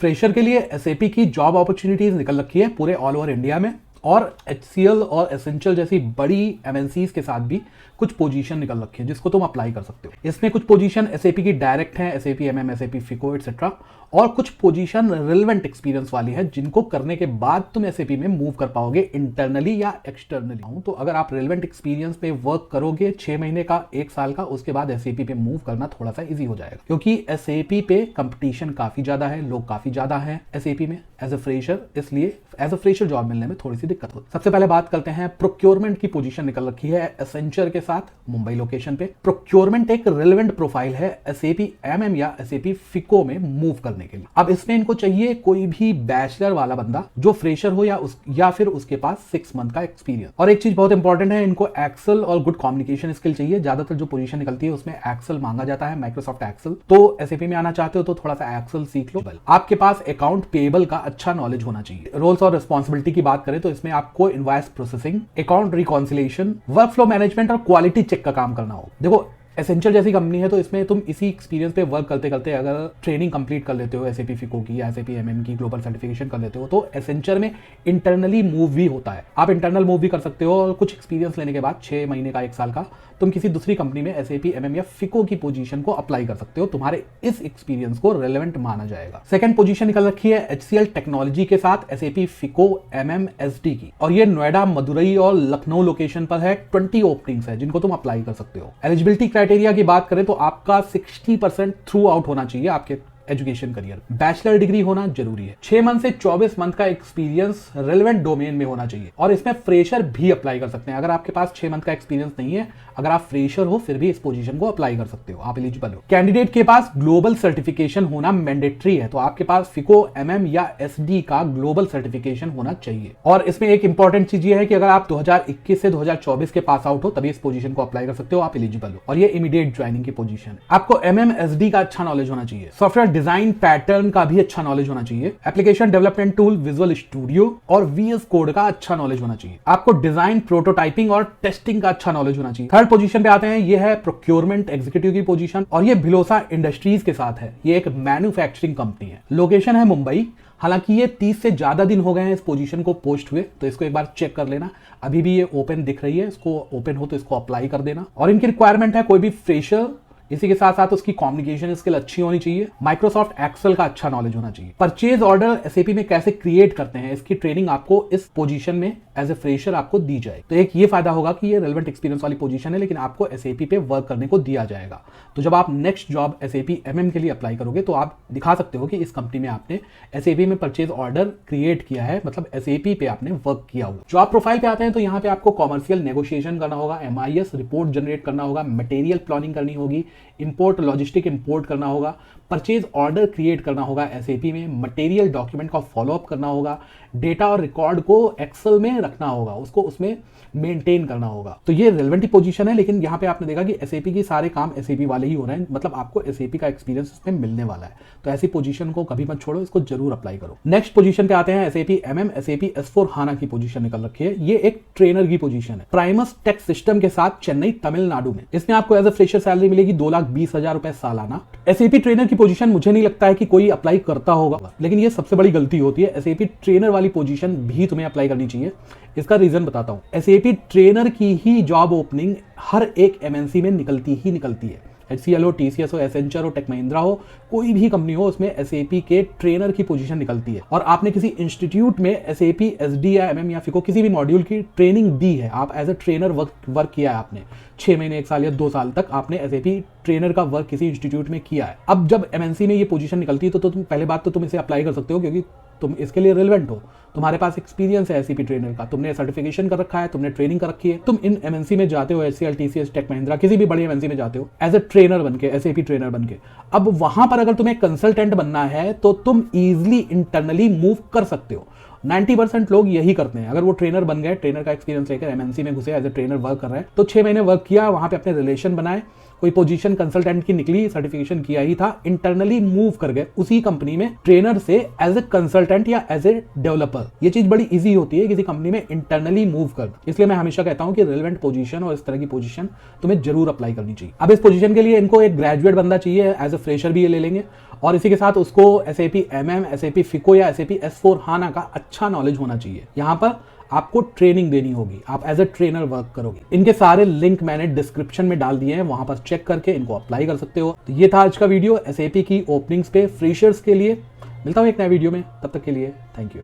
Fresher के लिए SAP की जॉब अपॉर्चुनिटीज निकल रखी है पूरे ऑल ओवर इंडिया में, और HCL और एसेंशियल जैसी बड़ी MNCs के साथ भी कुछ पोजीशन निकल रखी है जिसको तुम अप्लाई कर सकते हो। इसमें कुछ पोजीशन एसएपी की डायरेक्ट है, SAP MM, SAP Fico etcetera, और कुछ पोजीशन रिलेवेंट एक्सपीरियंस वाली है जिनको करने के बाद तुम एसएपी में मूव कर पाओगे इंटरनली या एक्सटर्नली। तो अगर आप रिलेवेंट एक्सपीरियंस पे वर्क करोगे 6 महीने का, 1 साल का, उसके बाद एसएपी पे मूव करना थोड़ा सा इजी हो जाएगा, क्योंकि एसएपी पे कंपटीशन काफी ज्यादा है, लोग काफी ज्यादा है एसएपी में एज अ फ्रेशर, इसलिए एज अ फ्रेशर जॉब मिलने में थोड़ी सी दिक्कत होती है। सबसे पहले बात करते हैं प्रोक्योरमेंट की पोजीशन निकल रखी है एसेंचर के साथ मुंबई लोकेशन पे। प्रोक्योरमेंट एक रिलेवेंट प्रोफाइल है एसएपी MM या एसएपी फिको में मूव करने के लिए। अब इसमें इनको चाहिए कोई भी बैचलर वाला बंदा जो फ्रेशर हो या फिर उसके पास 6 मंथ का एक्सपीरियंस। और एक चीज बहुत इंपॉर्टेंट है, इनको एक्सेल और गुड कम्युनिकेशन स्किल चाहिए। ज्यादातर जो पोजीशन निकलती है उसमें एक्सेल मांगा जाता है, माइक्रोसॉफ्ट एक्सेल। तो एसएपी में आना चाहते हो तो थोड़ा सा एक्सेल सीख लो। आपके पास अकाउंट पेएबल का अच्छा नॉलेज होना चाहिए। रोल्स और रिस्पॉन्सिबिलिटी की बात करें तो इसमें आपको invoice processing, account reconciliation, work flow management और क्वालिटी चेक का काम करना हो। देखो एसेंशियल जैसी कंपनी है तो इसमें तुम इसी एक्सपीरियंस पे वर्क करते करते अगर ट्रेनिंग कंप्लीट कर लेते हो एसएपी फिको की या एसएपी MM की ग्लोबल सर्टिफिकेशन कर लेते हो तो एसेंशियल में इंटरनली मूव भी होता है। आप इंटरनल मूव भी कर सकते हो और कुछ एक्सपीरियंस लेने के बाद 6 महीने का, 1 साल का, तुम किसी दूसरी कंपनी में एसएपी MM या फिको की पोजीशन को अप्लाई कर सकते हो। तुम्हारे इस एक्सपीरियंस को रेलेवेंट माना जाएगा। सेकंड पोजीशन निकल रखी है HCL टेक्नोलॉजी के साथ एसएपी फिको MM SD की, और ये नोएडा, मदुरई और लखनऊ लोकेशन पर है। 20 ओपनिंग्स है जिनको तुम अप्लाई कर सकते हो। एलिजिबिलिटी क्राइटेरिया की बात करें तो आपका 60% थ्रू आउट होना चाहिए आपके एजुकेशन करियर। बैचलर डिग्री होना जरूरी है। 6 मंथ से 24 मंथ का एक्सपीरियंस रेलेवेंट डोमेन में होना चाहिए, और इसमें फ्रेशर भी अप्लाई कर सकते हैं। अगर आपके पास 6 मंथ का एक्सपीरियंस नहीं है, अगर आप फ्रेशर हो फिर भी इस पोजीशन को अप्लाई कर सकते हो, आप एलिजिबल हो। कैंडिडेट के पास ग्लोबल सर्टिफिकेशन होना मैंडेटरी है, तो आपके पास फिको MM या SD का ग्लोबल सर्टिफिकेशन होना चाहिए। और इसमें एक इंपॉर्टेंट चीज ये है कि अगर आप 2021 से 2024 के पास आउट हो तभी इस पोजीशन को अप्लाई कर सकते हो, आप एलिजिबल हो। और ये इमीडिएट ज्वाइनिंग की पोजीशन है। आपको MM SD का अच्छा नॉलेज होना चाहिए। सॉफ्टवेयर डिजाइन पैटर्न का भी अच्छा नॉलेज होना चाहिए। Application development tool, visual studio और VS कोड का अच्छा नॉलेज होना चाहिए। आपको डिजाइन, प्रोटोटाइपिंग और टेस्टिंग का अच्छा नॉलेज होना चाहिए। थर्ड पोजीशन पे आते हैं, ये है प्रोक्योरमेंट एग्जीक्यूटिव की पोजीशन, और ये भिलोसा इंडस्ट्रीज के साथ है। ये एक मैन्युफैक्चरिंग कंपनी है, लोकेशन है मुंबई। हालांकि ये 30 से ज्यादा दिन हो गए हैं इस पोजीशन को पोस्ट हुए, तो इसको एक बार चेक कर लेना। अभी भी ये ओपन दिख रही है, इसको ओपन हो तो इसको अप्लाई कर देना। और इनकी रिक्वायरमेंट है कोई भी फ्रेशर, इसी के साथ साथ उसकी कम्युनिकेशन स्किल अच्छी होनी चाहिए, माइक्रोसॉफ्ट एक्सेल का अच्छा नॉलेज होना चाहिए। परचेज ऑर्डर एसएपी में कैसे क्रिएट करते हैं इसकी ट्रेनिंग आपको इस पोजीशन में एज ए फ्रेशर आपको दी जाए। तो एक ये फायदा होगा कि ये रेलेवेंट एक्सपीरियंस वाली पोजीशन है, लेकिन आपको एसएपी पे वर्क करने को दिया जाएगा। तो जब आप नेक्स्ट जॉब एसएपी MM के लिए अप्लाई करोगे तो आप दिखा सकते हो कि इस कंपनी में आपने एसएपी में परचेज ऑर्डर क्रिएट किया है, मतलब एसएपी पे आपने वर्क किया हुआ। जॉब प्रोफाइल पे आते हैं तो यहाँ पे आपको कॉमर्शियल नेगोशिएशन करना होगा, MIS रिपोर्ट जनरेट करना होगा, मटेरियल प्लानिंग करनी होगी, इंपोर्ट लॉजिस्टिक इंपोर्ट करना होगा, परचेज ऑर्डर क्रिएट करना होगा एसएपी में, मटेरियल डॉक्यूमेंट का फॉलोअप करना होगा, डेटा और रिकॉर्ड को एक्सेल में रखना होगा, उसको उसमें मेंटेन करना होगा। तो ये रेलेवेंट पोजीशन है, लेकिन यहाँ पे आपने देखा कि एसएपी के सारे काम एसएपी वाले ही हो रहे हैं, मतलब आपको एसएपी का एक्सपीरियंस इसमें मिलने वाला है। तो ऐसी पोजीशन को कभी मत छोड़ो, इसको जरूर अप्लाई करो। नेक्स्ट पोजीशन पे आते हैं, SAP MM SAP S4 HANA की पोजीशन निकल रखी है। ये एक ट्रेनर की पोजीशन है, प्राइमस टेक सिस्टम के साथ, चेन्नई, तमिलनाडु में। इसमें आपको एज ए फ्रेशर सैलरी मिलेगी 2,20,000 रुपए सालाना। एसएपी ट्रेनर की पोजीशन मुझे नहीं लगता है कि कोई अप्लाई करता होगा, लेकिन ये सबसे बड़ी गलती होती है। एसएपी ट्रेनर वाली पोजीशन भी तुम्हें अप्लाई करनी चाहिए। इसका रीजन बताता हूं। एसएपी ट्रेनर की ही जॉब ओपनिंग हर एक MNC में निकलती है। HCL हो, TCS हो, एसेंचर हो, टेक महिंद्रा हो, कोई भी कंपनी हो, उसमें एसएपी के ट्रेनर की पोजीशन निकलती है। और आपने किसी इंस्टीट्यूट में एसएपी SD या MM या फिको किसी भी मॉड्यूल की ट्रेनिंग दी है, आप एज ए ट्रेनर वर्क किया है, आपने 6 महीने, 1 साल या 2 साल तक आपने एसएपी ट्रेनर का वर्क किसी इंस्टीट्यूट में किया है। अब जब MNC में ये पोजीशन निकलती है तो तुम पहले बात तो तुम इसे अप्लाई कर सकते हो, क्योंकि तुम इसके लिए रिलेवेंट हो, तुम्हारे पास एक्सपीरियंस है एसएपी ट्रेनर का, तुमने सर्टिफिकेशन कर रखा है, तुमने ट्रेनिंग कर रखी है। तुम इन MNC में जाते हो, HCL, TCS, टेक महिंद्रा, किसी भी बड़ी MNC में जाते हो एज ए ट्रेनर बनके, एसएपी ट्रेनर बनके। अब वहां पर अगर तुम्हें कंसल्टेंट बनना है तो तुम इजिली इंटरनली मूव कर सकते हो। 90% लोग यही करते हैं। अगर वो ट्रेनर बन गए, ट्रेनर का एक्सपीरियंस लेकर MNC में घुसे, एज ए ट्रेनर वर्क कर रहे हैं, तो 6 महीने वर्क किया, वहां पे अपने रिलेशन बनाए, कोई पोजीशन कंसल्टेंट की निकली, सर्टिफिकेशन किया ही था, इंटरनली मूव कर गए उसी कंपनी में ट्रेनर से एज ए कंसल्टेंट या एज ए डेवलपर। ये चीज बड़ी इजी होती है किसी कंपनी में इंटरनली मूव कर। इसलिए मैं हमेशा कहता हूं कि रिलेवेंट पोजीशन और इस तरह की पोजीशन तुम्हें जरूर अप्लाई करनी चाहिए। अब इस पोजीशन के लिए इनको एक ग्रेजुएट बंदा चाहिए, एज ए फ्रेशर भी ये ले लेंगे, और इसी के साथ उसको SAP MM, SAP FICO या SAP S/4HANA का अच्छा नॉलेज होना चाहिए। यहाँ पर आपको ट्रेनिंग देनी होगी, आप एज ए ट्रेनर वर्क करोगे। इनके सारे लिंक मैंने डिस्क्रिप्शन में डाल दिए हैं, वहां पर चेक करके इनको अप्लाई कर सकते हो। तो ये था आज का वीडियो SAP की ओपनिंग्स पे फ्रेशर्स के लिए। मिलता हूं एक नए वीडियो में, तब तक के लिए थैंक यू।